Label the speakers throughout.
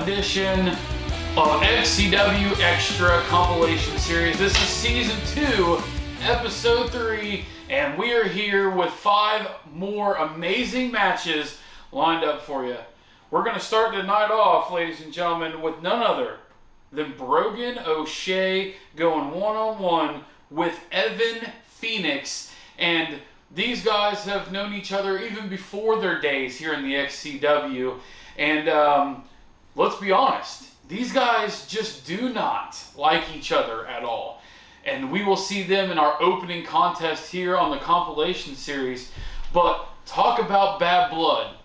Speaker 1: edition of XCW Xtra Compilation Series. This is Season 2, Episode 3, and we are here with 5 more amazing matches lined up for you. We're going to start the night off, ladies and gentlemen, with none other than Brogan O'Shea going one-on-one with Evan Phoenix. And these guys have known each other even before their days here in the XCW. And let's be honest, these guys just do not like each other at all. And we will see them in our opening contest here on the compilation series. But talk about bad blood.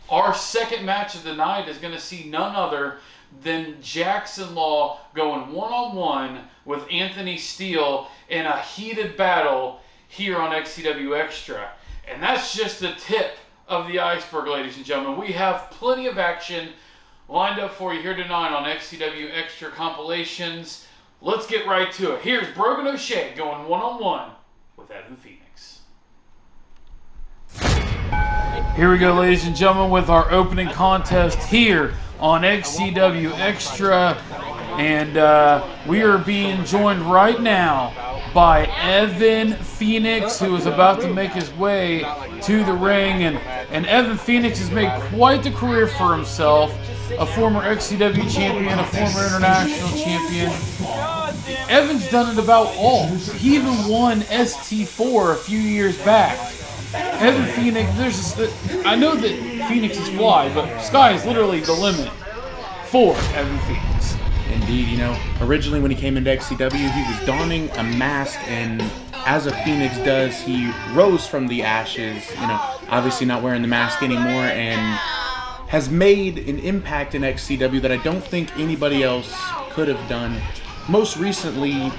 Speaker 1: Our second match of the night is going to see none other than Jaxsin Law going one-on-one with Anthony Steele in a heated battle here on XCW Xtra. And that's just the tip of the iceberg, ladies and gentlemen. We have plenty of action lined up for you here tonight on XCW Xtra Compilations. Let's get right to it. Here's Brogan O'Shea going one-on-one with Evan Phoenix. Here we go, ladies and gentlemen, with our opening contest here on XCW Xtra. And we are being joined right now by Evan Phoenix, who is about to make his way to the ring. And Evan Phoenix has made quite the career for himself. A former XCW champion, a former international champion. Evan's done it about all. He even won ST4 a few years back. Evan Phoenix, I know that Phoenix is fly, but sky is literally the limit for Evan Phoenix.
Speaker 2: Indeed, you know, originally when he came into XCW, he was donning a mask, and as a Phoenix does, he rose from the ashes, you know, obviously not wearing the mask anymore, and has made an impact in XCW that I don't think anybody else could have done. Most recently,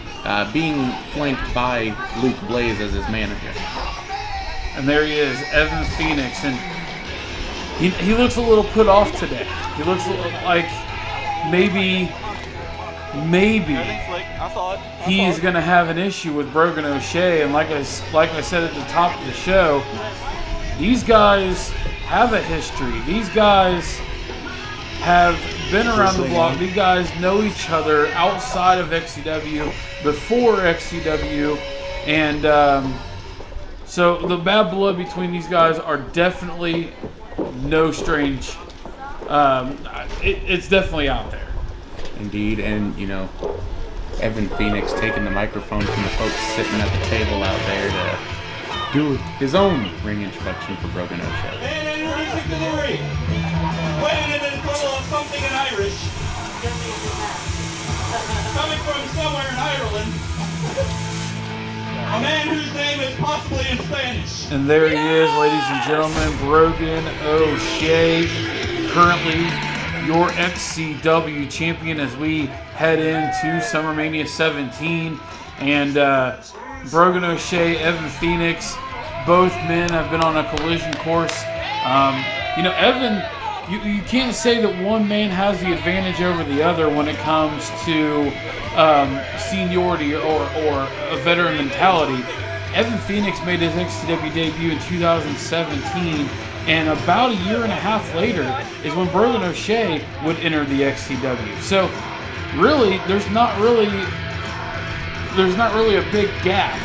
Speaker 2: being flanked by Luke Blaze as his manager.
Speaker 1: And there he is, Evan Phoenix, and he looks a little put off today. He looks like maybe he's going to have an issue with Brogan O'Shea. And like I said at the top of the show, these guys have a history. These guys have been around the block. These guys know each other outside of XCW, before XCW, and so the bad blood between these guys are definitely no strange. It's definitely out there.
Speaker 2: Indeed, and you know, Evan Phoenix taking the microphone from the folks sitting at the table out there to do his own ring introduction for Brogan O'Shea.
Speaker 3: Weighing in a total of something in Irish. Coming from somewhere in Ireland. A man whose name is possibly in Spanish.
Speaker 1: And there he is, ladies and gentlemen, Brogan O'Shea, currently your XCW champion as we head into SummerMania 17. And Brogan O'Shea, Evan Phoenix, both men have been on a collision course. You know, Evan, you can't say that one man has the advantage over the other when it comes to seniority or a veteran mentality. Evan Phoenix made his XCW debut in 2017, and about a year and a half later is when Brogan O'Shea would enter the XCW. So really, there's not really a big gap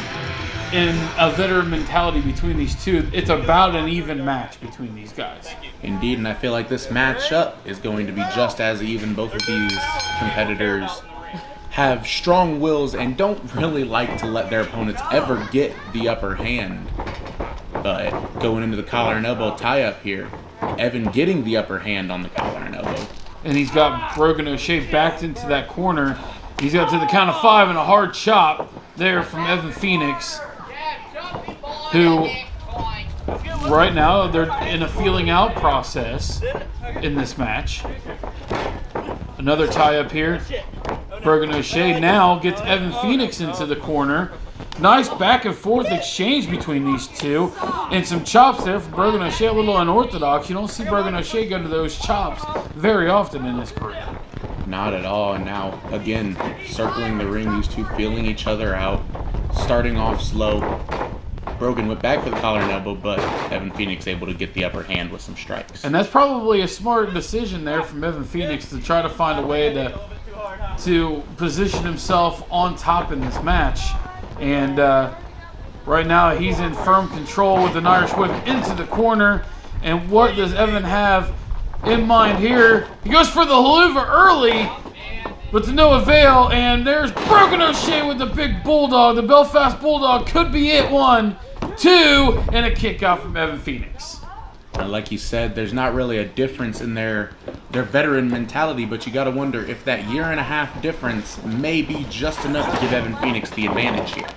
Speaker 1: in a veteran mentality between these two. It's about an even match between these guys.
Speaker 2: Indeed, and I feel like this matchup is going to be just as even. Both of these competitors have strong wills and don't really like to let their opponents ever get the upper hand. But going into the collar and elbow tie-up here, Evan getting the upper hand on the collar and elbow.
Speaker 1: And he's got Brogan O'Shea backed into that corner. He's got to the count of 5 and a hard chop there from Evan Phoenix, who right now they're in a feeling out process in this match. Another tie-up here. Brogan O'Shea now gets Evan Phoenix into the corner. Nice back and forth exchange between these two. And some chops there from Brogan O'Shea, a little unorthodox. You don't see Brogan O'Shea go to those chops very often in his career.
Speaker 2: Not at all. And now, again, circling the ring, these two feeling each other out. Starting off slow. Brogan went back for the collar and elbow, but Evan Phoenix able to get the upper hand with some strikes.
Speaker 1: And that's probably a smart decision there from Evan Phoenix to try to find a way to position himself on top in this match. And right now he's in firm control with an Irish whip into the corner. And what does Evan have in mind here? He goes for the haluva early, but to no avail. And there's Brogan O'Shea with the big bulldog. The Belfast Bulldog could be it. 1, 2, and a kick out from Evan Phoenix.
Speaker 2: And like you said, there's not really a difference in their veteran mentality, but you got to wonder if that year-and-a-half difference may be just enough to give Evan Phoenix the advantage here.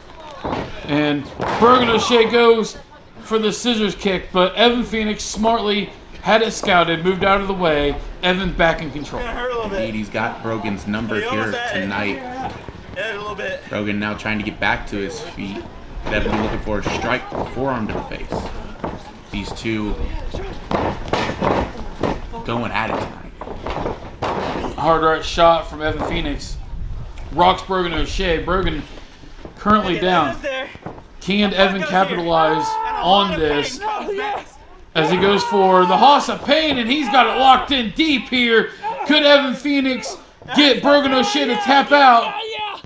Speaker 1: And Brogan O'Shea goes for the scissors kick, but Evan Phoenix smartly had it scouted, moved out of the way. Evan back in control.
Speaker 2: Indeed, he's got Brogan's number here tonight. Brogan now trying to get back to his feet. Evan looking for a strike, forearm to the face. These two going at it tonight.
Speaker 1: Hard right shot from Evan Phoenix. Rocks Brogan O'Shea. Brogan currently down. Can Evan capitalize on this as he goes for the Hoss of Pain, and he's got it locked in deep here. Could Evan Phoenix get Brogan O'Shea to tap out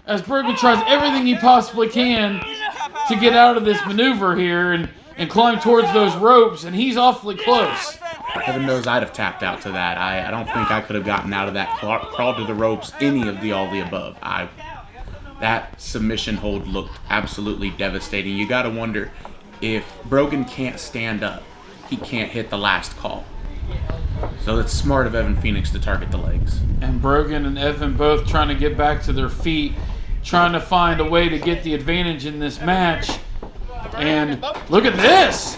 Speaker 1: as Brogan tries everything he possibly can to get out of this maneuver here and climb towards those ropes, and he's awfully close.
Speaker 2: Heaven knows I'd have tapped out to that. I don't think I could have gotten out of that crawl to the ropes, any of the all the above. That submission hold looked absolutely devastating. You got to wonder if Brogan can't stand up, he can't hit the last call. So it's smart of Evan Phoenix to target the legs.
Speaker 1: And Brogan and Evan both trying to get back to their feet, trying to find a way to get the advantage in this match. And look at this!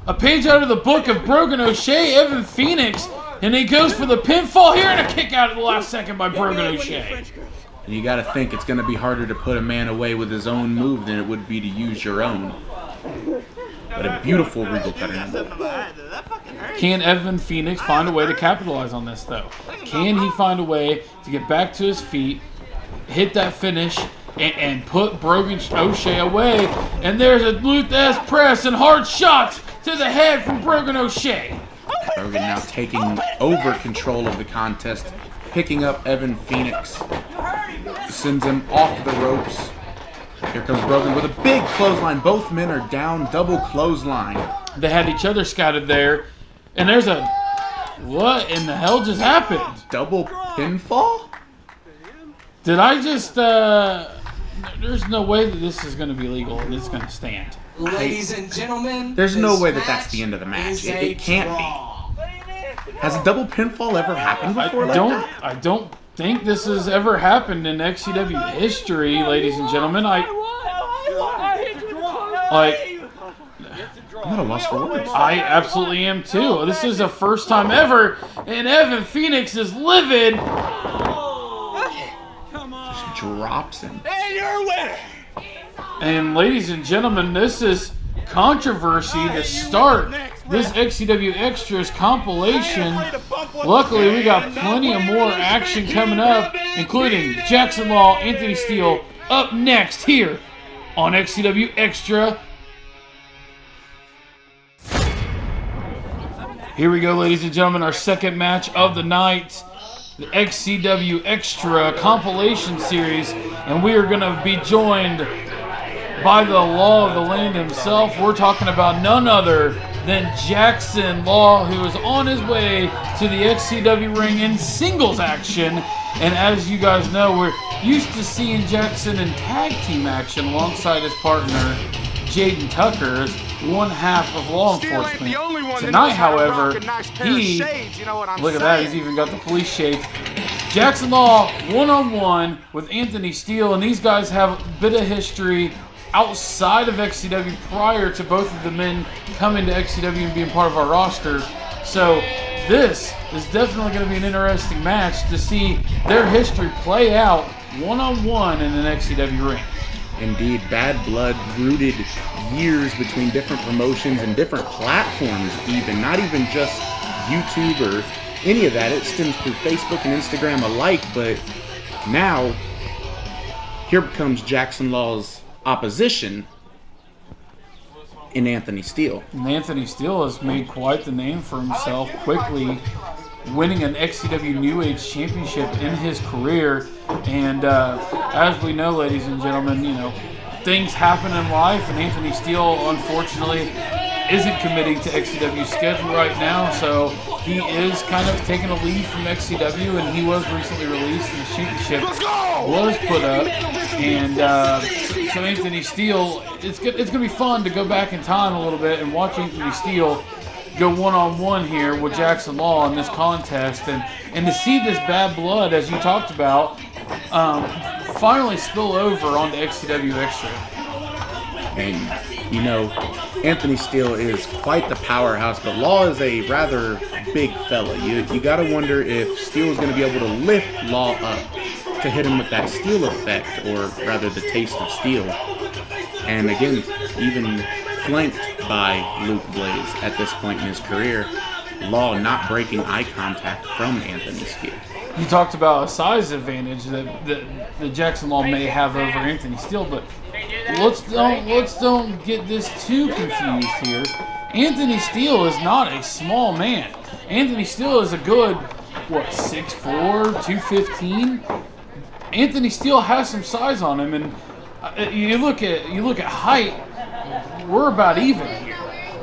Speaker 1: A page out of the book of Brogan O'Shea, Evan Phoenix, and he goes for the pinfall here and a kick out at the last second by Brogan O'Shea.
Speaker 2: And you got to think it's going to be harder to put a man away with his own move than it would be to use your own. But a beautiful regal cutter number.
Speaker 1: Can Evan Phoenix find a way to capitalize on this, though? Can he find a way to get back to his feet, hit that finish, and put Brogan O'Shea away? And there's a Luth S press and hard shots to the head from Brogan O'Shea.
Speaker 2: Brogan now taking over control of the contest, picking up Evan Phoenix, sends him off the ropes. Here comes Brogan with a big clothesline. Both men are down, double clothesline.
Speaker 1: They had each other scouted there, and there's a... What in the hell just happened?
Speaker 2: Double pinfall?
Speaker 1: Did I just... There's no way that this is going to be legal and it's going to stand.
Speaker 4: Ladies and gentlemen,
Speaker 2: there's no way that that's the end of the match. It can't be. Has a double pinfall ever happened before?
Speaker 1: I don't think this has ever happened in XCW history, ladies and gentlemen.
Speaker 2: I'm at a loss for words.
Speaker 1: I absolutely am too. This is the first time ever, and Evan Phoenix is livid.
Speaker 2: Just drops him.
Speaker 3: And you're a winner.
Speaker 1: And ladies and gentlemen, this is controversy to start this XCW Extras compilation. Luckily, we got plenty of more action coming up, including Jaxsin Law, Anthony Steele, up next here on XCW Extra. Here we go, ladies and gentlemen, our second match of the night, the XCW Extra Compilation Series, and we are going to be joined by the law of the land himself. We're talking about none other than Jaxsin Law, who is on his way to the XCW ring in singles action. And as you guys know, we're used to seeing Jaxsin in tag team action alongside his partner, Jaden Tucker, as one half of Law Enforcement. Tonight, however, look at that, he's even got the police shade. Jaxsin Law one-on-one with Anthony Steele, and these guys have a bit of history outside of XCW prior to both of the men coming to XCW and being part of our roster. So this is definitely going to be an interesting match to see their history play out one-on-one in an XCW ring.
Speaker 2: Indeed, bad blood rooted years between different promotions and different platforms even, not even just YouTube or any of that. It stems through Facebook and Instagram alike, but now here comes Jaxsin Law's opposition. in Anthony Steele.
Speaker 1: And Anthony Steele has made quite the name for himself, quickly winning an XCW New Age Championship in his career. And as we know, ladies and gentlemen, you know, things happen in life, and Anthony Steele, unfortunately, isn't committing to XCW's schedule right now, so he is kind of taking a leave from XCW, and he was recently released, and the championship was put up. And so Anthony Steele, it's going to be fun to go back in time a little bit and watch Anthony Steele go one-on-one here with Jaxsin Law in this contest, and to see this bad blood, as you talked about, finally spill over onto XCW Xtra.
Speaker 2: And, you know, Anthony Steele is quite the powerhouse, but Law is a rather big fella. You got to wonder if Steele is going to be able to lift Law up to hit him with that Steel effect, or rather the taste of steel. And again, even flanked by Luke Blaze at this point in his career, Law not breaking eye contact from Anthony Steele.
Speaker 1: You talked about a size advantage that Jaxsin Law may have over Anthony Steele, but let's don't get this too confused here. Anthony Steele is not a small man. Anthony Steele is a good, 6'4", 215. Anthony Steele has some size on him, and you look at height, we're about even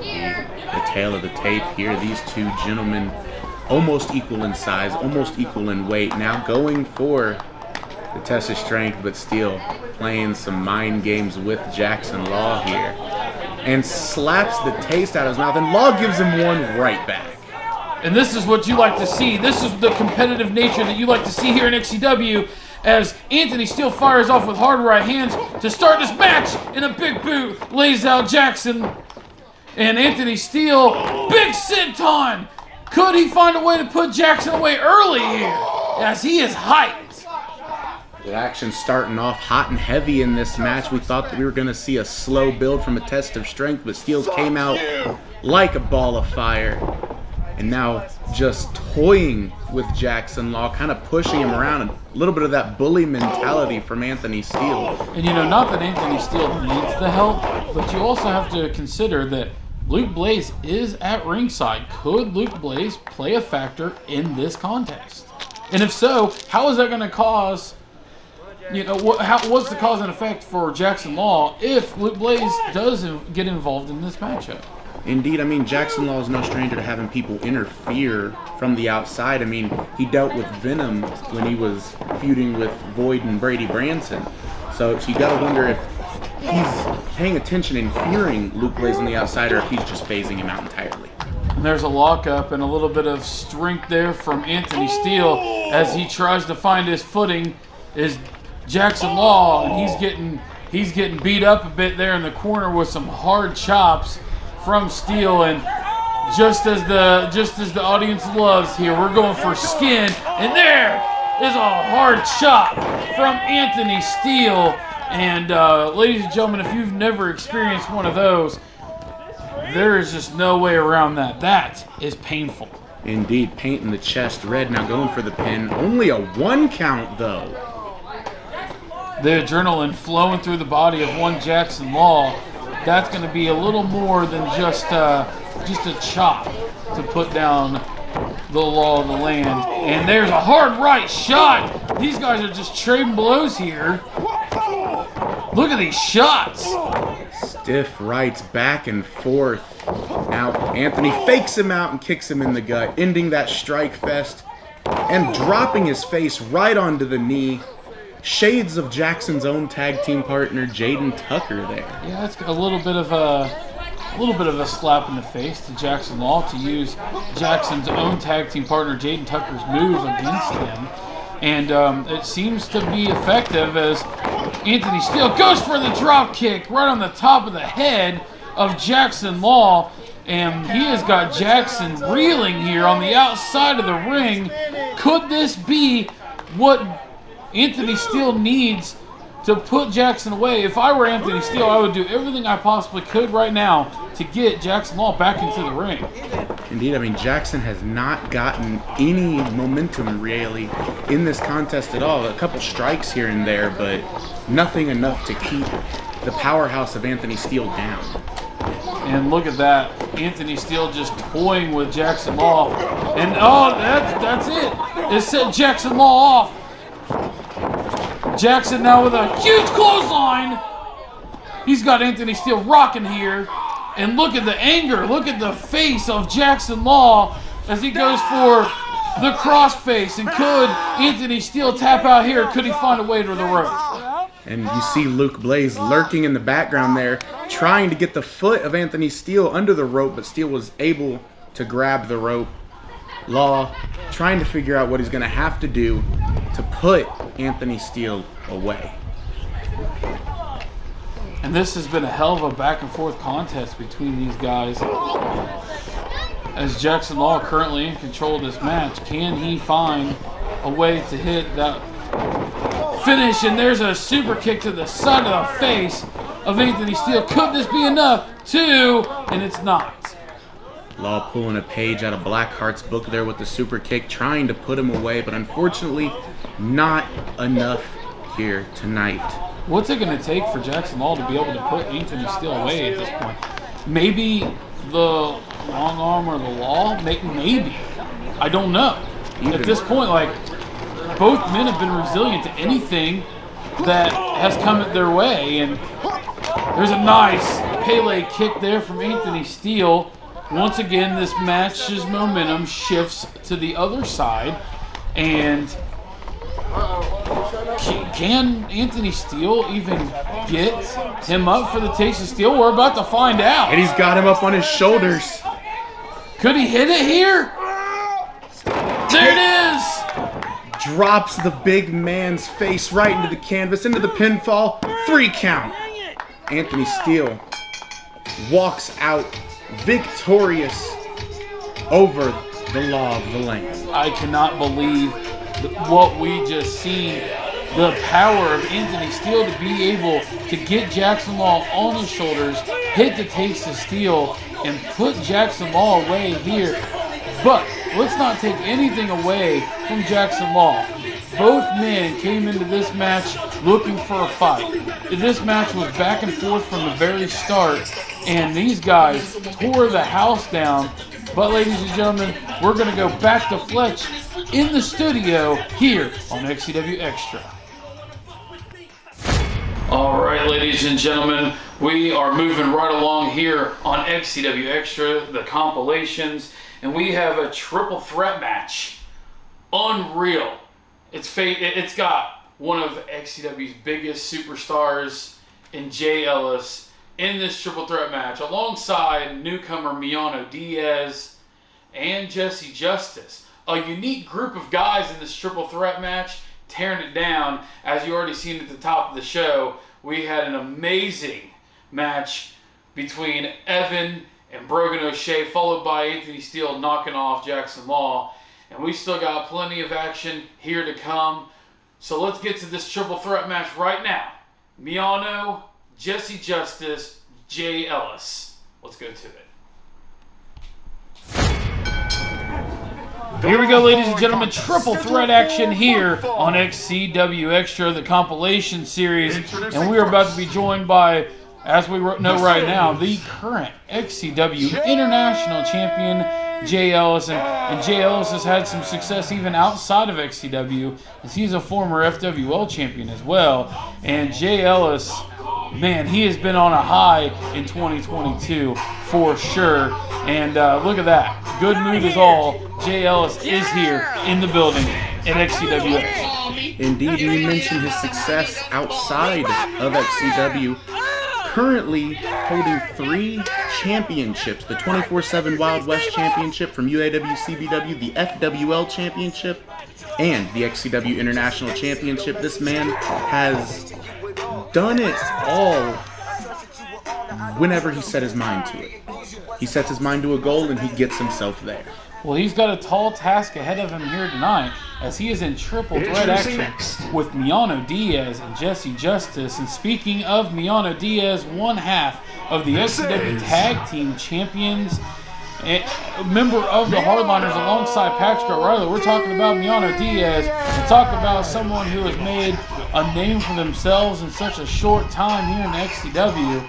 Speaker 1: here.
Speaker 2: The tail of the tape here, these two gentlemen almost equal in size, almost equal in weight. Now going for the test of strength, but Steele playing some mind games with Jaxsin Law here. And slaps the taste out of his mouth, and Law gives him one right back.
Speaker 1: And this is what you like to see. This is the competitive nature that you like to see here in XCW, as Anthony Steele fires off with hard right hands to start this match, and a big boot lays out Jaxsin. And Anthony Steele, big senton! Could he find a way to put Jaxsin away early here, as he is hyped?
Speaker 2: The action starting off hot and heavy in this match. We thought that we were going to see a slow build from a test of strength, but Steele came out like a ball of fire. And now just toying with Jaxsin Law, kind of pushing him around. A little bit of that bully mentality from Anthony Steele.
Speaker 1: And you know, not that Anthony Steele needs the help, but you also have to consider that Luke Blaze is at ringside. Could Luke Blaze play a factor in this contest? And if so, how is that going to cause, what's the cause and effect for Jaxsin Law if Luke Blaze does get involved in this matchup?
Speaker 2: Indeed, I mean, Jaxsin Law is no stranger to having people interfere from the outside. I mean, he dealt with Venom when he was feuding with Void and Brady Branson. So you got to wonder if he's paying attention and hearing Luke Blaze on the outside, or if he's just phasing him out entirely.
Speaker 1: And there's a lockup and a little bit of strength there from Anthony Steele as he tries to find his footing. Is Jaxsin Law, and he's getting beat up a bit there in the corner with some hard chops from Steele. And just as the audience loves here, we're going for skin, and there is a hard chop from Anthony Steele. And ladies and gentlemen, if you've never experienced one of those, there is just no way around that. That is painful.
Speaker 2: Indeed, painting the chest red. Now going for the pin. Only a 1 count though.
Speaker 1: The adrenaline flowing through the body of one Jaxsin Law. That's going to be a little more than just a chop to put down the Law of the Land. And there's a hard right shot. These guys are just trading blows here. Look at these shots.
Speaker 2: Stiff rights back and forth. Now Anthony fakes him out and kicks him in the gut, ending that strike fest and dropping his face right onto the knee. Shades of Jackson's own tag team partner, Jaden Tucker there.
Speaker 1: Yeah, that's a little bit of a slap in the face to Jaxsin Law to use Jackson's own tag team partner, Jaden Tucker's moves against him. And it seems to be effective as Anthony Steele goes for the drop kick right on the top of the head of Jaxsin Law. And he has got Jaxsin reeling here on the outside of the ring. Could this be what Anthony Steele needs to put Jaxsin away? If I were Anthony Steele, I would do everything I possibly could right now to get Jaxsin Law back into the ring.
Speaker 2: Indeed, I mean, Jaxsin has not gotten any momentum really in this contest at all. A couple strikes here and there, but nothing enough to keep the powerhouse of Anthony Steele down.
Speaker 1: And look at that. Anthony Steele just toying with Jaxsin Law. And oh, that's it. It set Jaxsin Law off. Jaxsin now with a huge clothesline. He's got Anthony Steele rocking here. And look at the anger. Look at the face of Jaxsin Law as he goes for the crossface. And could Anthony Steele tap out here? Could he find a way to the rope?
Speaker 2: And you see Luke Blaze lurking in the background there, trying to get the foot of Anthony Steele under the rope, but Steele was able to grab the rope. Law trying to figure out what he's going to have to do to put Anthony Steele away.
Speaker 1: And this has been a hell of a back and forth contest between these guys. As Jaxsin Law currently in control of this match, can he find a way to hit that finish? And there's a super kick to the side of the face of Anthony Steele. Could this be enough? 2, and it's not.
Speaker 2: Law pulling a page out of Blackheart's book there with the super kick, trying to put him away, but unfortunately not enough here tonight.
Speaker 1: What's it going to take for Jaxsin Law to be able to put Anthony Steele away at this point? Maybe the long arm or the Law? Maybe. I don't know. At this point, like, both men have been resilient to anything that has come their way. And there's a nice Pele kick there from Anthony Steele. Once again, this match's momentum shifts to the other side. And can Anthony Steele even get him up for the Taste of Steel? We're about to find out.
Speaker 2: And he's got him up on his shoulders.
Speaker 1: Could he hit it here? There it is.
Speaker 2: Drops the big man's face right into the canvas, into the pinfall. 3 count. Anthony Steele walks out victorious over the Law of the Land.
Speaker 1: I cannot believe what we just seen. The power of Anthony Steele to be able to get Jaxsin Law on his shoulders, hit the Taste of Steel, and put Jaxsin Law away here. But let's not take anything away from Jaxsin Law. Both men came into this match looking for a fight. This match was back and forth from the very start, and these guys tore the house down. But ladies and gentlemen, we're going to go back to Fletch in the studio here on XCW Xtra. All right, ladies and gentlemen, we are moving right along here on XCW Xtra, the compilations, and we have a triple threat match. Unreal. It's got one of XCW's biggest superstars in Jay Ellis in this triple threat match, alongside newcomer Miano, Diaz, and Jessie Justice. A unique group of guys in this triple threat match, tearing it down. As you already seen at the top of the show, we had an amazing match between Evan and Brogan O'Shea, followed by Anthony Steele knocking off Jaxsin Law. And we still got plenty of action here to come. So let's get to this triple threat match right now. Miano, Jessie Justice, Jay Ellis. Let's go to it. Here we go, ladies and gentlemen. Triple threat action here on XCW Xtra, the compilation series. And we are about to be joined by, as we know right now, the current XCW International Champion, Jay Ellis. And Jay Ellis has had some success even outside of XCW, as he's a former FWL champion as well. And Jay Ellis, man, he has been on a high in 2022 for sure. And look at that. Good mood is all. Jay Ellis is here in the building at XCW Xtra.
Speaker 2: Indeed, you mentioned his success outside of XCW. Currently holding 3 championships: the 24/7 Wild West Championship from UAW-CBW, the FWL Championship, and the XCW International Championship. This man has done it all whenever he set his mind to it. He sets his mind to a goal and he gets himself there.
Speaker 1: Well, he's got a tall task ahead of him here tonight, as he is in triple threat action with Miano, Diaz, and Jessie Justice. And speaking of Miano, Diaz, one half of the XCW Tag Team Champions, a member of the Hardliners alongside Patrick O'Reilly. We're talking about Miano Diaz. We talk about someone who has made a name for themselves in such a short time here in XCW.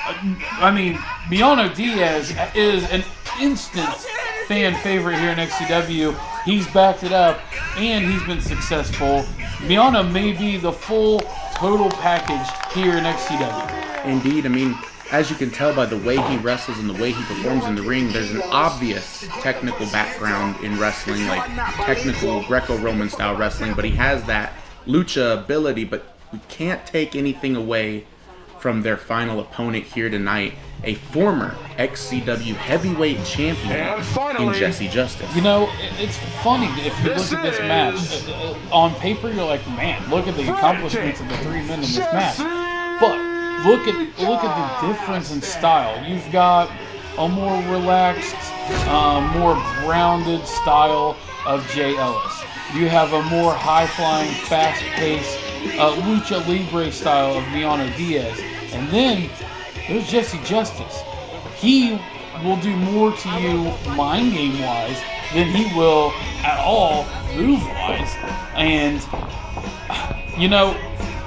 Speaker 1: I mean, Miano Diaz is an instant fan favorite here in XCW. He's backed it up, and he's been successful. Miano may be the full total package here in XCW.
Speaker 2: Indeed, I mean, as you can tell by the way he wrestles and the way he performs in the ring, there's an obvious technical background in wrestling, like technical Greco-Roman style wrestling, but he has that lucha ability, but we can't take anything away from their final opponent here tonight, a former XCW heavyweight champion in Jessie Justice.
Speaker 1: You know, it's funny if you look at this match. On paper, you're like, man, look at the accomplishments of the 3 men in this match. But look at the difference in style. You've got a more relaxed, more grounded style of Jay Ellis. You have a more high-flying, fast-paced lucha libre style of Miano Diaz. And then there's Jessie Justice. He will do more to you mind game-wise than he will at all move-wise. And, you know,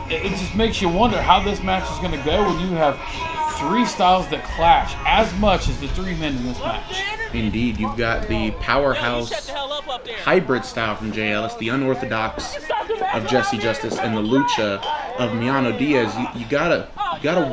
Speaker 1: it just makes you wonder how this match is going to go when you have 3 styles that clash as much as the 3 men in this match.
Speaker 2: Indeed, you've got the powerhouse hybrid style from Jay Ellis, the unorthodox of Jessie Justice, and the lucha of Miano Diaz. You gotta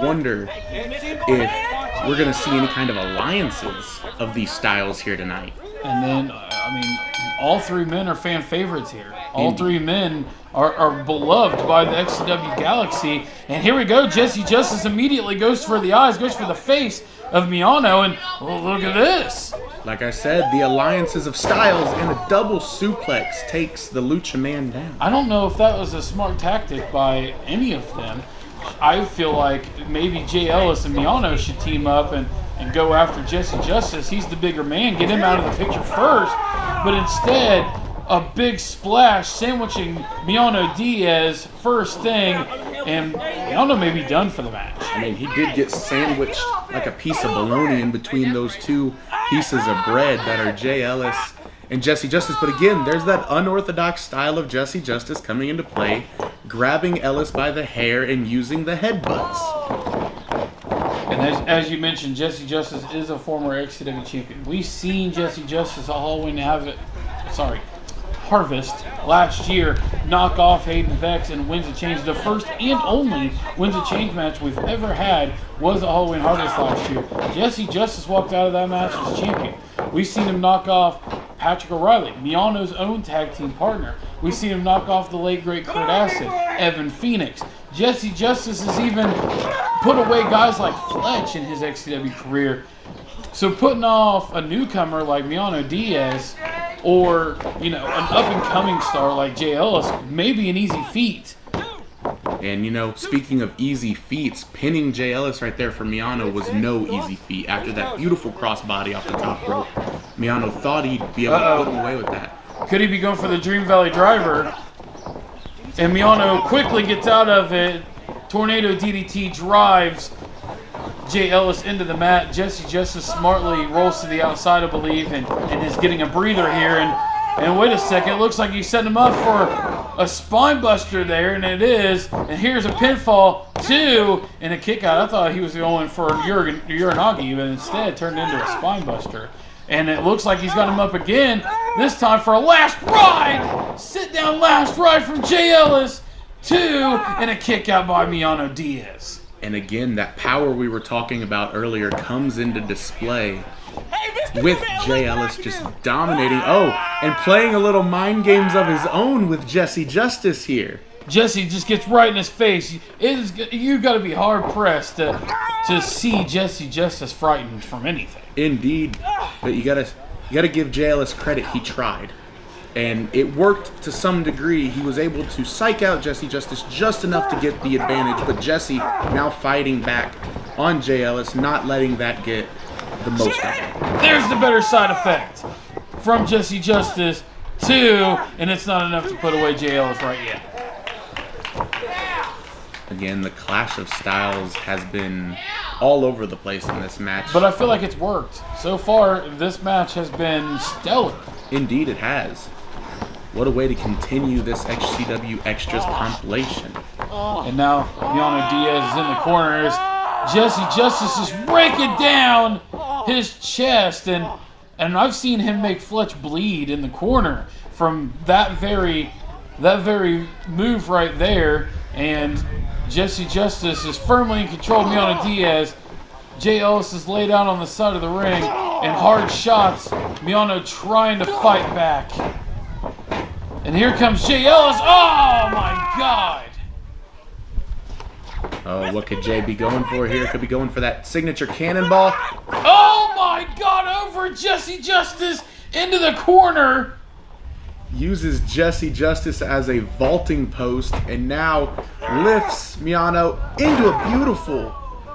Speaker 2: wonder if we're gonna see any kind of alliances of these styles here tonight.
Speaker 1: And then, I mean, all 3 men are fan favorites here. All 3 men are beloved by the XCW Galaxy. And here we go. Jessie Justice immediately goes for the eyes, goes for the face of Miano. And look at this.
Speaker 2: Like I said, the alliances of styles, and a double suplex takes the Lucha Man down.
Speaker 1: I don't know if that was a smart tactic by any of them. I feel like maybe Jay Ellis and Miano should team up and go after Jessie Justice. He's the bigger man. Get him out of the picture first. But instead, a big splash sandwiching Miano Diaz first thing, and Miano may be done for the match.
Speaker 2: I mean, he did get sandwiched like a piece of bologna in between those 2 pieces of bread that are Jay Ellis and Jessie Justice. But again, there's that unorthodox style of Jessie Justice coming into play, grabbing Ellis by the hair and using the headbutts.
Speaker 1: And as you mentioned, Jessie Justice is a former XCW champion. We've seen Jessie Justice at Halloween Harvest last year knock off Hayden Vex and wins a change. The first and only wins a change match we've ever had was at Halloween Harvest last year. Jessie Justice walked out of that match as champion. We've seen him knock off Patrick O'Reilly, Miano's own tag team partner. We've seen him knock off the late great Kurt Acid, Evan Phoenix. Jessie Justice has even put away guys like Fletch in his XCW career. So putting off a newcomer like Miano Diaz, or, you know, an up-and-coming star like Jay Ellis, may be an easy feat.
Speaker 2: And, you know, speaking of easy feats, pinning Jay Ellis right there for Miano was no easy feat. After that beautiful crossbody off the top rope, Miano thought he'd be able to put him away with that.
Speaker 1: Could he be going for the Dream Valley Driver? And Miano quickly gets out of it. Tornado DDT drives Jay Ellis into the mat. Jessie Justice smartly rolls to the outside, I believe, and is getting a breather here. And wait a second, it looks like he's setting him up for a spine buster there, and it is. And here's a pinfall, 2, and a kick out. I thought he was going for a Uranagi, but instead turned into a spine buster. And it looks like he's got him up again, this time for a last ride. Sit down last ride from Jay Ellis, 2, and a kick out by Miano Diaz.
Speaker 2: And again, that power we were talking about earlier comes into display with Jay Ellis just dominating. Oh, and playing a little mind games of his own with Jessie Justice here.
Speaker 1: Jessie just gets right in his face. You've got to be hard-pressed to see Jessie Justice frightened from anything.
Speaker 2: Indeed. But you gotta give Jay Ellis credit. He tried. And it worked to some degree. He was able to psych out Jessie Justice just enough to get the advantage, but Jessie now fighting back on Jay Ellis, not letting that get the most of him.
Speaker 1: There's the better side effect from Jessie Justice, 2, and it's not enough to put away Jay Ellis right yet.
Speaker 2: Again, the clash of styles has been all over the place in this match.
Speaker 1: But I feel like it's worked. So far, this match has been stellar.
Speaker 2: Indeed, it has. What a way to continue this XCW Extras compilation.
Speaker 1: And now Miano Diaz is in the corners. Jessie Justice is breaking down his chest, and I've seen him make Fletch bleed in the corner from that very move right there. And Jessie Justice is firmly in control of Miano Diaz. Jay Ellis is laid out on the side of the ring, and hard shots. Miano trying to fight back. And here comes Jay Ellis. Oh my God!
Speaker 2: Oh, what could Jay be going for here? Could be going for that signature cannonball.
Speaker 1: Oh my God! Over Jessie Justice into the corner.
Speaker 2: Uses Jessie Justice as a vaulting post, and now lifts Miano into a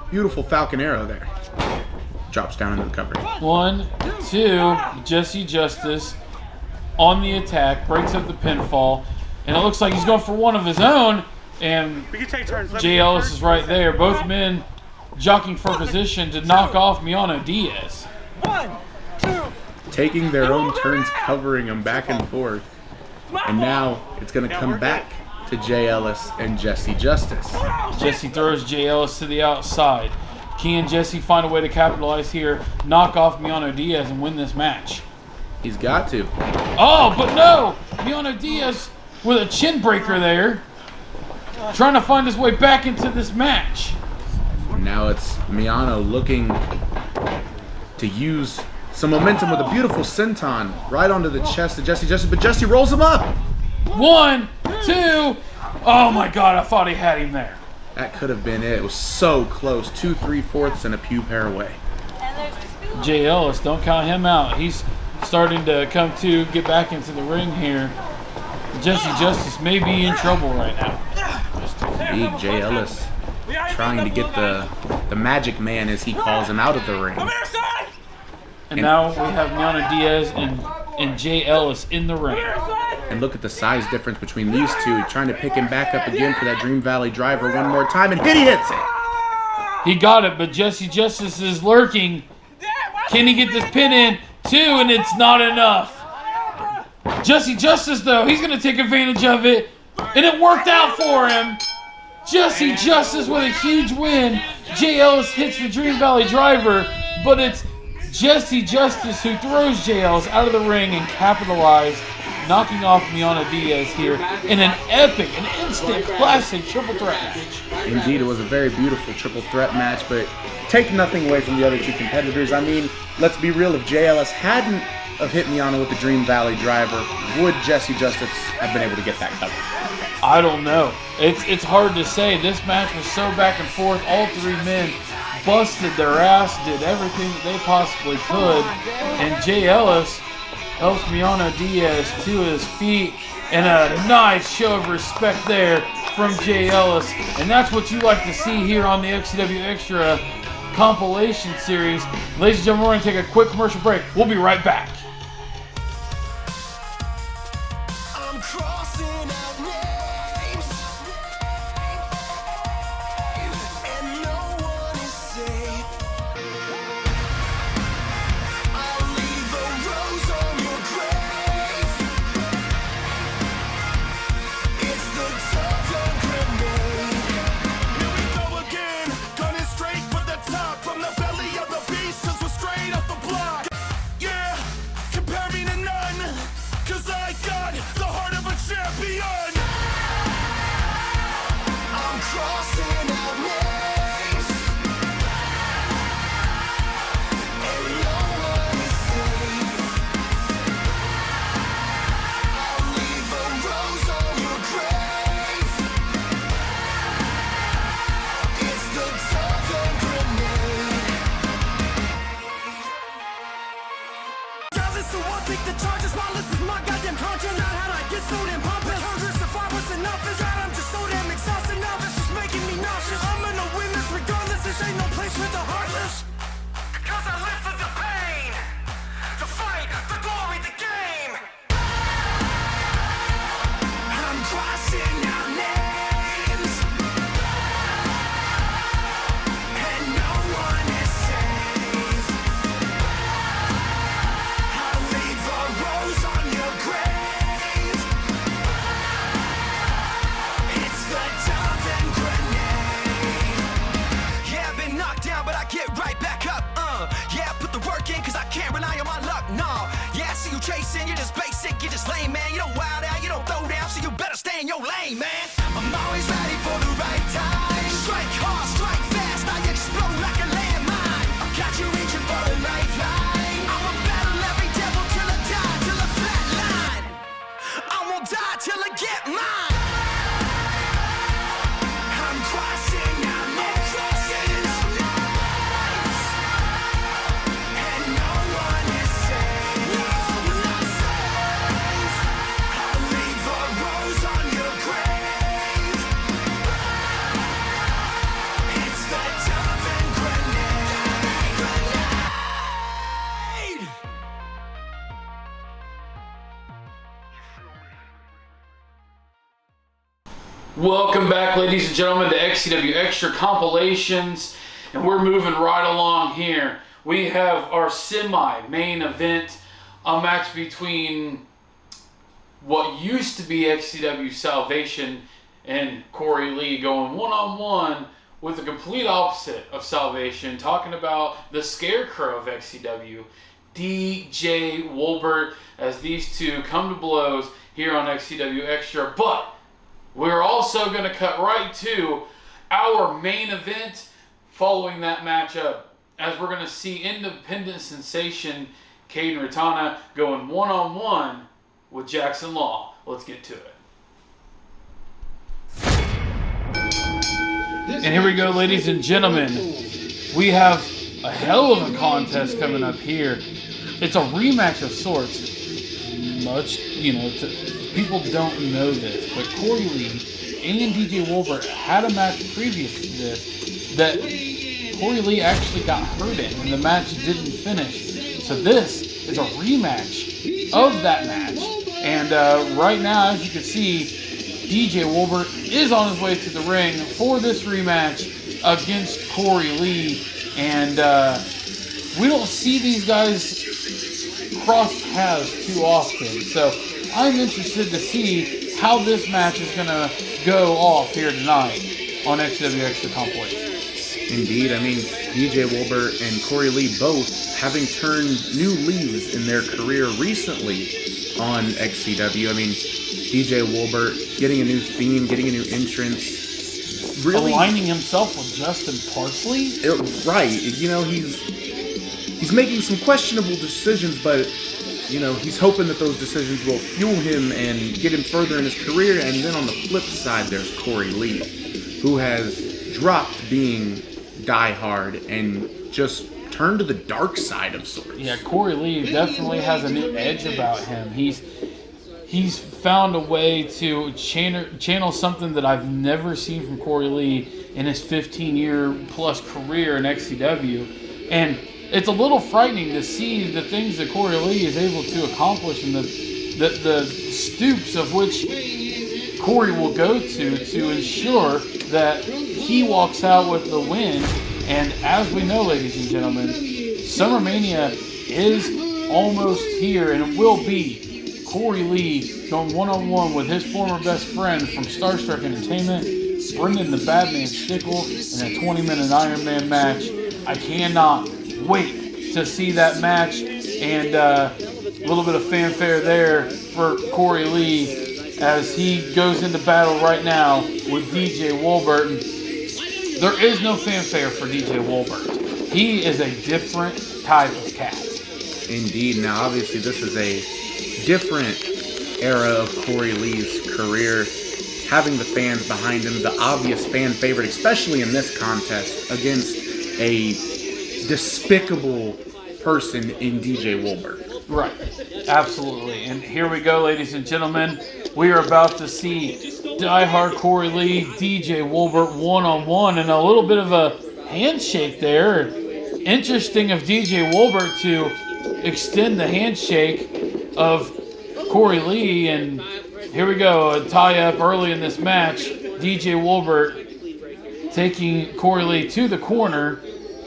Speaker 2: beautiful Falcon Arrow there. Drops down into the cover.
Speaker 1: 1, 2, Jessie Justice on the attack, breaks up the pinfall, and it looks like he's going for one of his own, and Jay Ellis is right there. Both men jockeying for position to knock off Miano Diaz.
Speaker 3: 1, 2.
Speaker 2: Taking their own turns, covering them back and forth. And now it's going to come back to Jay Ellis and Jessie Justice.
Speaker 1: Jessie throws Jay Ellis to the outside. Can Jessie find a way to capitalize here, knock off Miano Diaz, and win this match?
Speaker 2: He's got to.
Speaker 1: Oh, but no! Miano Diaz with a chin breaker there, trying to find his way back into this match.
Speaker 2: Now it's Miano looking to use some momentum with a beautiful senton right onto the chest of Jessie Justice, but Jessie rolls him up.
Speaker 1: 1, 2. Oh my God, I thought he had him there.
Speaker 2: That could have been it. It was so close. 2 3/4 and a pew pair away.
Speaker 1: Jay Ellis, don't count him out. He's starting to come to, get back into the ring here. Jessie Justice may be in trouble right now.
Speaker 2: Big Jay Ellis trying to get the magic man, as he calls him, out of the ring.
Speaker 1: And now we have Miano Diaz and Jay Ellis in the ring.
Speaker 2: And look at the size difference between these two. He's trying to pick him back up again for that Dream Valley driver one more time, and he hits it.
Speaker 1: He got it, but Jessie Justice is lurking. Can he get this pin in? 2, and it's not enough. Jessie Justice, though, he's going to take advantage of it, and it worked out for him. Jessie Justice with a huge win. Jay Ellis hits the Dream Valley driver, but it's Jessie Justice who throws Jay Ellis out of the ring and capitalized, knocking off Miano Diaz here in an epic, an instant classic triple threat match.
Speaker 2: Indeed, it was a very beautiful triple threat match, but take nothing away from the other two competitors. I mean, let's be real, if Jay Ellis hadn't have hit Miano with the Dream Valley driver, would Jessie Justice have been able to get that cover?
Speaker 1: I don't know. It's hard to say. This match was so back and forth. All three men busted their ass, did everything that they possibly could, and Jay Ellis helps Miano Diaz to his feet, and a nice show of respect there from Jay Ellis, and that's what you like to see here on the XCW Xtra Compilation Series. Ladies and gentlemen, we're going to take a quick commercial break. We'll be right back.
Speaker 5: Compare me to none, 'cause I got the heart of a champion.
Speaker 1: Welcome back, ladies and gentlemen, to XCW Xtra Compilations, and we're moving right along here. We have our semi-main event, a match between what used to be XCW Salvation and Corey Lee going one-on-one with the complete opposite of Salvation, talking about the scarecrow of XCW, DJ Wolbert, as these two come to blows here on XCW Xtra. But we're also going to cut right to our main event following that matchup, as we're going to see independent sensation Cayden Retana going one-on-one with Jaxsin Law. Let's get to it. And here we go, ladies and gentlemen. We have a hell of a contest coming up here. It's a rematch of sorts. People don't know this, but Corey Lee and DJ Wolbert had a match previous to this that Corey Lee actually got hurt in, and the match didn't finish. So this is a rematch of that match. And right now, as you can see, DJ Wolbert is on his way to the ring for this rematch against Corey Lee. And we don't see these guys cross paths too often. So I'm interested to see how this match is going to go off here tonight on XCW Xtra Compilations.
Speaker 2: Indeed. I mean, DJ Wolbert and Corey Lee both having turned new leaves in their career recently on XCW. I mean, DJ Wolbert getting a new theme, getting a new entrance, really
Speaker 1: aligning himself with Justin Parsley.
Speaker 2: Right. You know, he's making some questionable decisions, but you know, he's hoping that those decisions will fuel him and get him further in his career. And then on the flip side, there's Corey Lee, who has dropped being die-hard and just turned to the dark side of sorts.
Speaker 1: Yeah, Corey Lee definitely has a new edge about him. He's found a way to channel something that I've never seen from Corey Lee in his 15-year-plus career in XCW. And it's a little frightening to see the things that Corey Lee is able to accomplish and the stoops of which Corey will go to ensure that he walks out with the win. And as we know, ladies and gentlemen, Summer Mania is almost here, and it will be Corey Lee going one-on-one with his former best friend from Starstruck Entertainment, Brendan the Badman Stickle, in a 20-minute Iron Man match. I cannot wait to see that match, and a little bit of fanfare there for Corey Lee as he goes into battle right now with DJ Wolbert. There is no fanfare for DJ Wolbert. He is a different type of cat.
Speaker 2: Indeed. Now, obviously, this is a different era of Corey Lee's career, having the fans behind him, the obvious fan favorite, especially in this contest, against a despicable person in DJ Wolbert.
Speaker 1: Right, absolutely. And here we go, ladies and gentlemen. We are about to see diehard Corey Lee, DJ Wolbert one-on-one, and a little bit of a handshake there. Interesting of DJ Wolbert to extend the handshake of Corey Lee. And here we go, a tie-up early in this match. DJ Wolbert taking Corey Lee to the corner.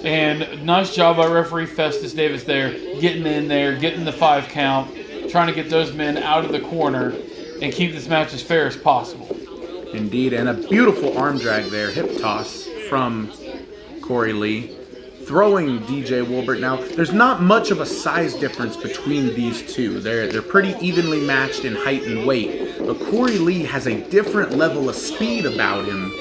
Speaker 1: And nice job by referee Festus Davis there, getting in there, getting the 5 count, trying to get those men out of the corner and keep this match as fair as possible.
Speaker 2: Indeed, and a beautiful arm drag there, hip toss from Corey Lee, throwing DJ Wolbert. Now, there's not much of a size difference between these two. They're pretty evenly matched in height and weight, but Corey Lee has a different level of speed about him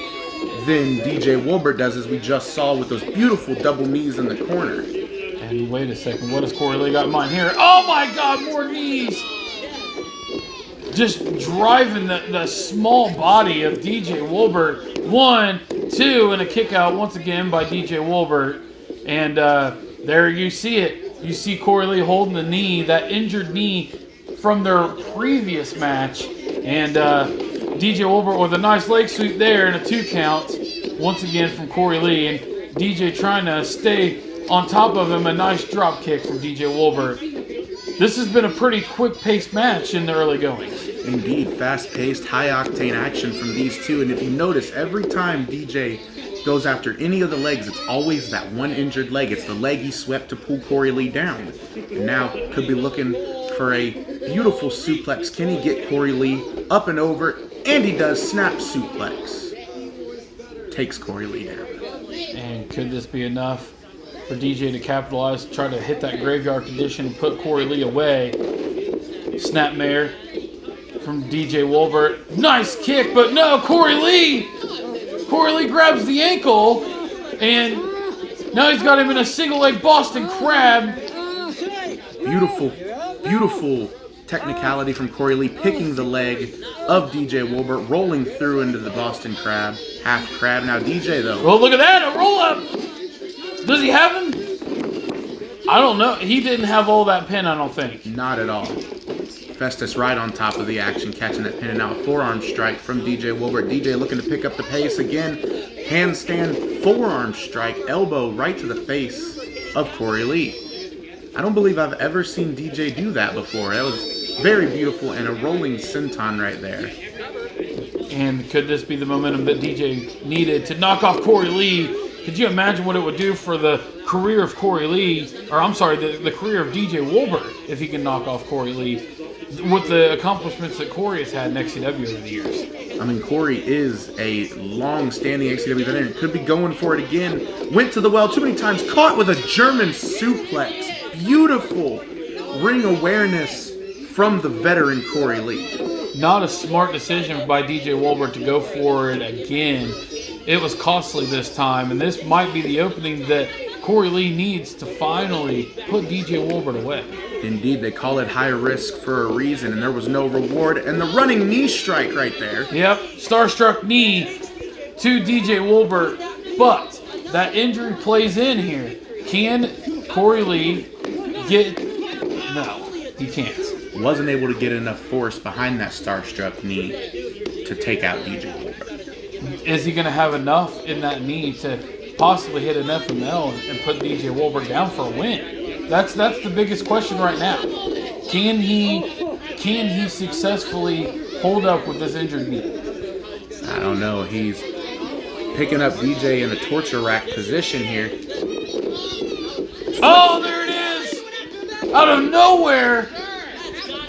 Speaker 2: than DJ Wolbert does, as we just saw with those beautiful double knees in the corner.
Speaker 1: And wait a second, what has Corey Lee got in mind here? Oh my God, more knees! Just driving the small body of DJ Wolbert. 1, 2, and a kick out once again by DJ Wolbert. And there you see it. You see Corey Lee holding the knee, that injured knee from their previous match. And DJ Wolbert with a nice leg sweep there and a 2 count once again from Corey Lee. And DJ trying to stay on top of him. A nice drop kick from DJ Wolbert. This has been a pretty quick-paced match in the early goings.
Speaker 2: Indeed, fast-paced, high-octane action from these two. And if you notice, every time DJ goes after any of the legs, it's always that one injured leg. It's the leg he swept to pull Corey Lee down. And now could be looking for a beautiful suplex. Can he get Corey Lee up and over? And he does. Snap suplex. Takes Corey Lee down.
Speaker 1: And could this be enough for DJ to capitalize, try to hit that graveyard condition and put Corey Lee away? Snapmare from DJ Wolbert. Nice kick, but no, Corey Lee! Corey Lee grabs the ankle, and now he's got him in a single leg Boston Crab.
Speaker 2: Beautiful, beautiful technicality from Corey Lee, picking the leg of DJ Wolbert, rolling through into the Boston Crab, half crab. Now DJ though.
Speaker 1: Oh, look at that, a roll up. Does he have him? I don't know. He didn't have all that pin, I don't think.
Speaker 2: Not at all. Festus right on top of the action, catching that pin, and now a forearm strike from DJ Wolbert. DJ looking to pick up the pace again. Handstand forearm strike, elbow right to the face of Corey Lee. I don't believe I've ever seen DJ do that before. That was very beautiful, and a rolling senton right there.
Speaker 1: And could this be the momentum that DJ needed to knock off Corey Lee? Could you imagine what it would do for the career of Corey Lee, or I'm sorry, the career of DJ Wolbert if he can knock off Corey Lee with the accomplishments that Corey has had in XCW over the years?
Speaker 2: I mean, Corey is a long-standing XCW veteran. Could be going for it again. Went to the well too many times. Caught with a German suplex. Beautiful ring awareness from the veteran Corey Lee.
Speaker 1: Not a smart decision by DJ Wolbert to go for it again. It was costly this time, and this might be the opening that Corey Lee needs to finally put DJ Wolbert away.
Speaker 2: Indeed, they call it high risk for a reason, and there was no reward. And the running knee strike right there.
Speaker 1: Yep, starstruck knee to DJ Wolbert, but that injury plays in here. Can Corey Lee get... No, he can't.
Speaker 2: Wasn't able to get enough force behind that starstruck knee to take out DJ Wolbert.
Speaker 1: Is he going to have enough in that knee to possibly hit an FML and put DJ Wolbert down for a win? That's the biggest question right now. Can he successfully hold up with this injured knee?
Speaker 2: I don't know. He's picking up DJ in the torture rack position here.
Speaker 1: Oh, there it is! Out of nowhere,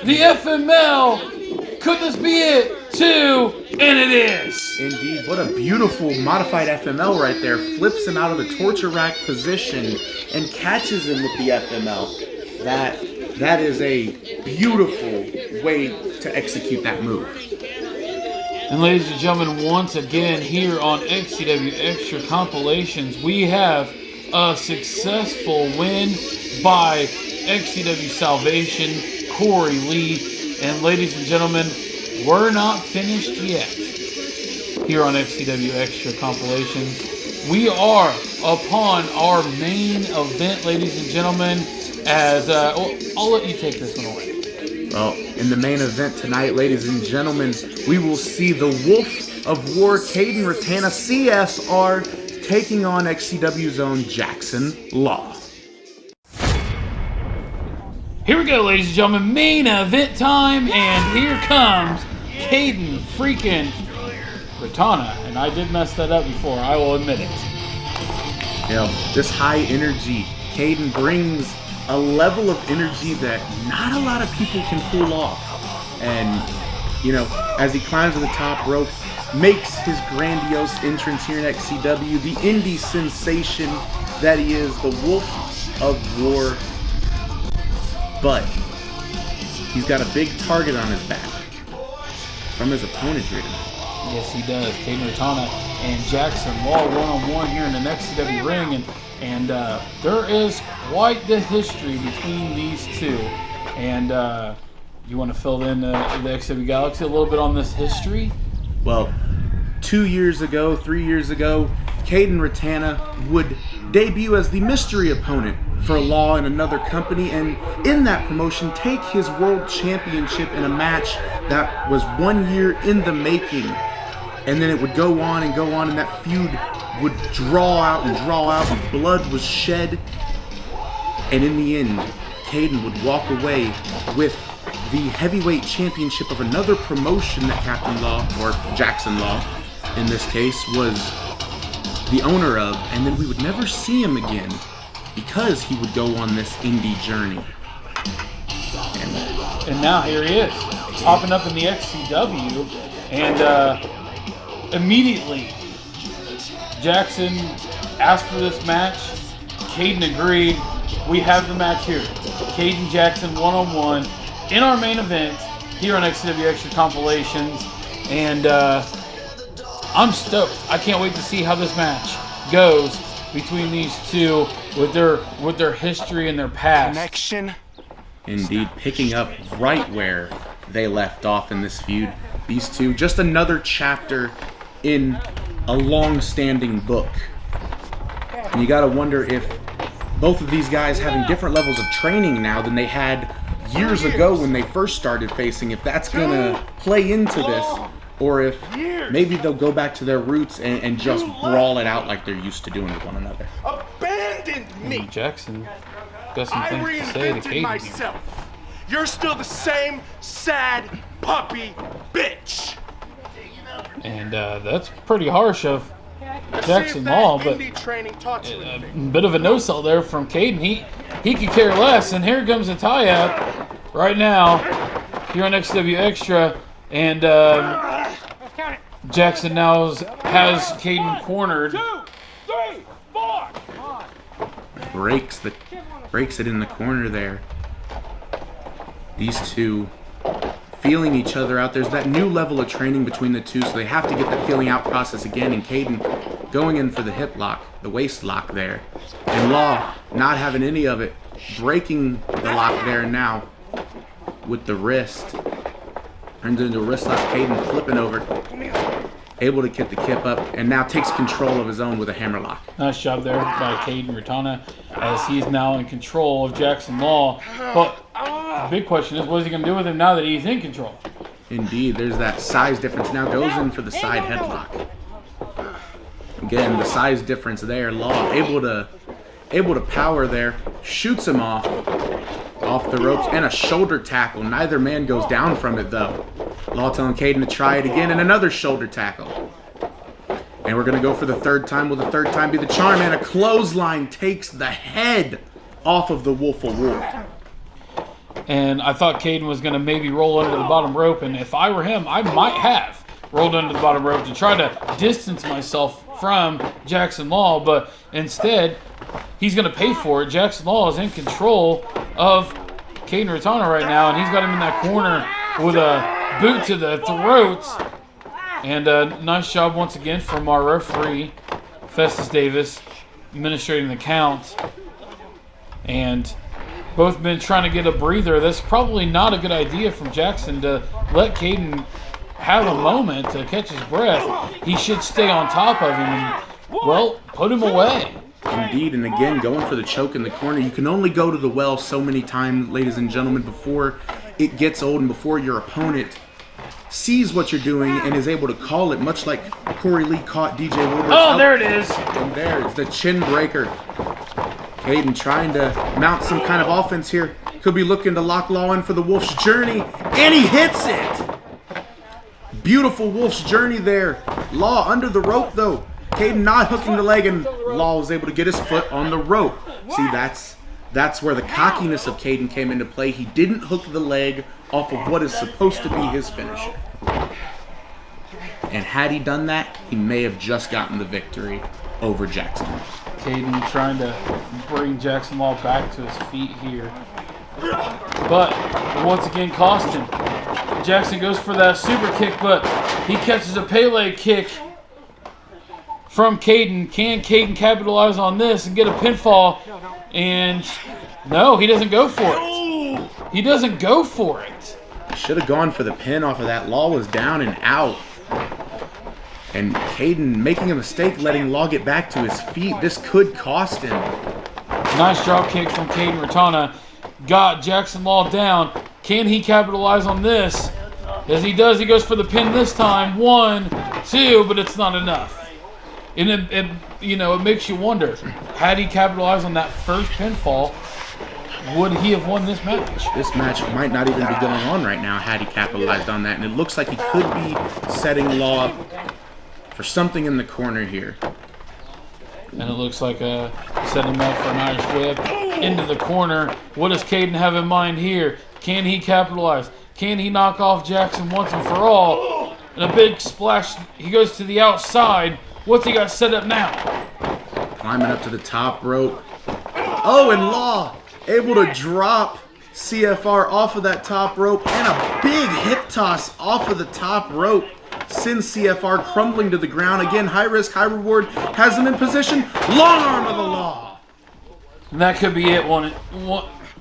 Speaker 1: the FML. Could this be it? 2, and it is.
Speaker 2: Indeed, what a beautiful modified FML right there. Flips him out of the torture rack position and catches him with the FML. That is a beautiful way to execute that move.
Speaker 1: And ladies and gentlemen, once again here on XCW Xtra Compilations, we have a successful win by XCW Salvation, Corey Lee. And ladies and gentlemen, we're not finished yet here on XCW Xtra Compilations. We are upon our main event, ladies and gentlemen, as I'll let you take this one away.
Speaker 2: Well, in the main event tonight, ladies and gentlemen, we will see the Wolf of War, Cayden Retana, CSR, taking on XCW's own Jaxsin Law.
Speaker 1: Here we go, ladies and gentlemen, main event time, and here comes Cayden freaking Retana, and I did mess that up before, I will admit it.
Speaker 2: You know, this high energy, Cayden brings a level of energy that not a lot of people can pull off. And, you know, as he climbs to the top rope, makes his grandiose entrance here in XCW, the indie sensation that he is, the Wolf of War. But he's got a big target on his back from his opponent here tonight.
Speaker 1: Yes, he does. Cayden Retana and Jaxsin Law one-on-one here in the XCW ring, and there is quite the history between these two. And you want to fill in the XCW Galaxy a little bit on this history?
Speaker 2: Well, 3 years ago, Cayden Retana would debut as the mystery opponent for Law in another company, and in that promotion take his world championship in a match that was 1 year in the making. And then it would go on, and that feud would draw out, and blood was shed. And in the end, Cayden would walk away with the heavyweight championship of another promotion that Captain Law, or Jaxsin Law in this case, was the owner of, and then we would never see him again because he would go on this indie journey.
Speaker 1: And now here he is, popping up in the XCW, and immediately Jaxsin asked for this match. Cayden agreed. We have the match here. Cayden Jaxsin one-on-one in our main event here on XCW Xtra Compilations, and I'm stoked. I can't wait to see how this match goes between these two with their history and their past.
Speaker 4: Connection.
Speaker 2: Indeed, picking up right where they left off in this feud. These two, just another chapter in a long-standing book. And you gotta wonder if both of these guys having different levels of training now than they had years ago when they first started facing, if that's gonna play into this, or if maybe they'll go back to their roots and just brawl it out like they're used to doing with one another.
Speaker 5: Abandoned me.
Speaker 1: Jaxsin got some
Speaker 5: I
Speaker 1: things to say to
Speaker 5: reinvented
Speaker 1: Cayden.
Speaker 5: myself. You're still the same sad puppy bitch.
Speaker 1: And that's pretty harsh of
Speaker 5: Let's see if
Speaker 1: Jaxsin
Speaker 5: that
Speaker 1: Law, but
Speaker 5: indie training taught you
Speaker 1: a
Speaker 5: anything.
Speaker 1: bit of a no-sell there from Cayden. He could care less, and here comes a tie-up right now here on XCW Xtra, and Jaxsin now has Cayden cornered.
Speaker 5: 2, 3, 4.
Speaker 2: Breaks it in the corner there. These two feeling each other out. There's that new level of training between the two, so they have to get that feeling out process again. And Cayden going in for the hip lock, the waist lock there. And Law not having any of it, breaking the lock there now with the wrist. Turns into a wrist lock. Cayden flipping over, able to get the kip up, and now takes control of his own with a hammer lock.
Speaker 1: Nice job there by Cayden Retana, as he's now in control of Jaxsin Law. But the big question is, what is he going to do with him now that he's in control?
Speaker 2: Indeed, there's that size difference. Now goes in for the side headlock. Again, the size difference there. Law able to power there, shoots him off the ropes, and a shoulder tackle. Neither man goes down from it though. Law telling Cayden to try it again, and another shoulder tackle. And we're gonna go for the third time. Will the third time be the charm? And a clothesline takes the head off of the Wolf of War.
Speaker 1: And I thought Cayden was going to maybe roll under the bottom rope, and if I were him, I might have rolled under the bottom rope to try to distance myself from Jaxsin Law, but instead, he's going to pay for it. Jaxsin Law is in control of Cayden Retana right now, and he's got him in that corner with a boot to the throat. And nice job once again from our referee, Festus Davis, administrating the count. And both men trying to get a breather. That's probably not a good idea from Jaxsin to let Cayden have a moment to catch his breath. He should stay on top of him and, well, put him away.
Speaker 2: Indeed, and again, going for the choke in the corner. You can only go to the well so many times, ladies and gentlemen, before it gets old and before your opponent sees what you're doing and is able to call it, much like Corey Lee caught DJ Wolbert.
Speaker 1: Oh, there it is.
Speaker 2: And there's the chin breaker. Cayden trying to mount some kind of offense here. Could be looking to lock Law in for the Wolf's Journey, and he hits it! Beautiful Wolf's Journey there. Law under the rope though. Cayden not hooking the leg, and Law was able to get his foot on the rope. See, that's where the cockiness of Cayden came into play. He didn't hook the leg off of what is supposed to be his finisher. And had he done that, he may have just gotten the victory over Jaxsin.
Speaker 1: Cayden trying to bring Jaxsin Law back to his feet here. But once again cost him. Jaxsin goes for that super kick, but he catches a Pele kick from Cayden. Can Cayden capitalize on this and get a pinfall? And no, he doesn't go for it. He doesn't go for it.
Speaker 2: Should have gone for the pin off of that. Law was down and out. And Cayden making a mistake, letting Law get back to his feet. This could cost him.
Speaker 1: Nice drop kick from Cayden Retana. Got Jaxsin Law down. Can he capitalize on this? As he does, he goes for the pin this time. 1, 2, but it's not enough. And it makes you wonder, had he capitalized on that first pinfall, would he have won this match?
Speaker 2: This match might not even be going on right now had he capitalized on that. And it looks like he could be setting Law up for something in the corner here.
Speaker 1: And it looks like setting him up for an Irish whip into the corner. What does Cayden have in mind here? Can he capitalize? Can he knock off Jaxsin once and for all? And a big splash. He goes to the outside. What's he got set up now?
Speaker 2: Climbing up to the top rope. Oh, and Law able to drop CFR off of that top rope. And a big hip toss off of the top rope. Sends CFR crumbling to the ground. Again, high risk, high reward. Has him in position. Long arm of the Law.
Speaker 1: And that could be it. One.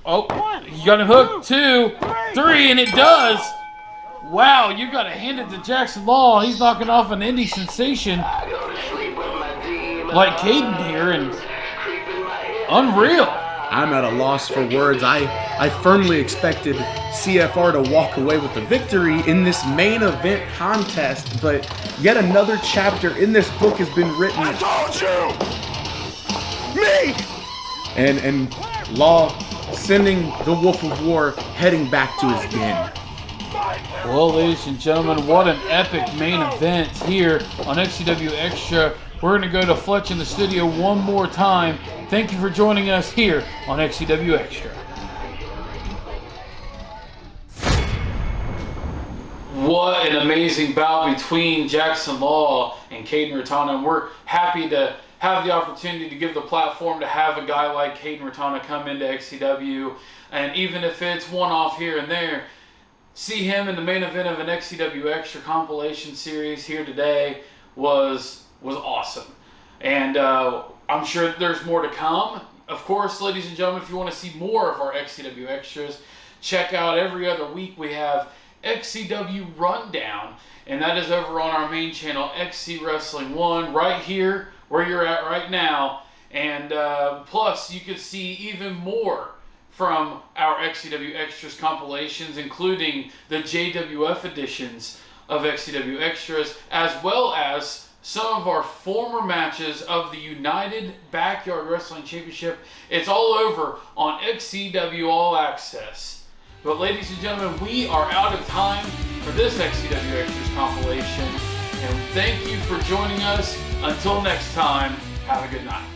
Speaker 1: Oh, you got him hooked. 2, 3, and it does. Wow, you got to hand it to Jaxsin Law. He's knocking off an indie sensation like Cayden here, and unreal.
Speaker 2: I'm at a loss for words. I firmly expected CFR to walk away with the victory in this main event contest, but yet another chapter in this book has been written.
Speaker 5: I told you! Me!
Speaker 2: And Law sending the Wolf of War heading back to his den.
Speaker 1: Well, ladies and gentlemen, what an epic main event here on XCW Xtra. We're going to go to Fletch in the studio one more time. Thank you for joining us here on XCW Xtra. What an amazing bout between Jaxsin Law and Cayden Retana. And we're happy to have the opportunity to give the platform to have a guy like Cayden Retana come into XCW. And even if it's one-off here and there, see him in the main event of an XCW Xtra compilation series here today was awesome. And I'm sure there's more to come. Of course, ladies and gentlemen, if you want to see more of our XCW Extras, check out every other week we have XCW Rundown, and that is over on our main channel, XC Wrestling 1, right here where you're at right now. And plus, you can see even more from our XCW Extras compilations, including the JWF editions of XCW Extras, as well as some of our former matches of the United Backyard Wrestling Championship. It's all over on XCW All Access. But ladies and gentlemen, we are out of time for this XCW Extras compilation. And thank you for joining us. Until next time, have a good night.